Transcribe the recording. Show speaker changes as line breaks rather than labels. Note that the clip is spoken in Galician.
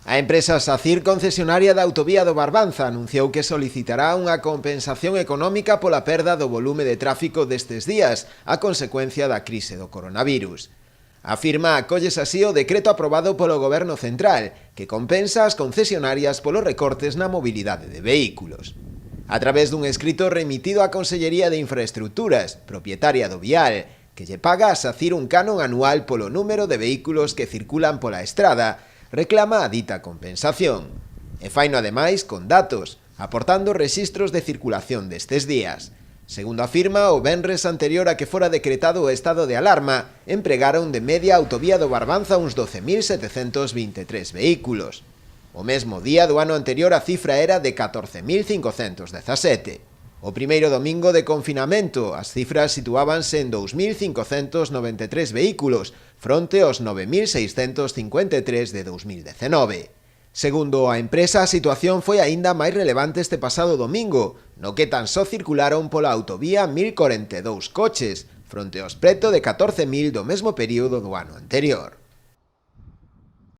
A empresa SACIR, concesionaria da autovía do Barbanza, anunciou que solicitará unha compensación económica pola perda do volume de tráfico destes días a consecuencia da crise do coronavirus. A firma acollese así o decreto aprobado polo Goberno Central, que compensa as concesionarias polos recortes na mobilidade de vehículos. A través dun escrito remitido á Consellería de Infraestructuras, propietaria do vial, que lle paga a SACIR un canon anual polo número de vehículos que circulan pola estrada, reclama a dita compensación. E faino ademais con datos, aportando rexistros de circulación destes días. Segundo afirma, o venres anterior a que fora decretado o estado de alarma, empregaron de media a autovía do Barbanza uns 12.723 vehículos. O mesmo día do ano anterior a cifra era de 14.517. O primeiro domingo de confinamento, as cifras situábanse en 2.593 vehículos, fronte aos 9.653 de 2019. Segundo a empresa, a situación foi aínda máis relevante este pasado domingo, no que tan só circularon pola autovía 1.042 coches, fronte aos preto de 14.000 do mesmo período do ano anterior.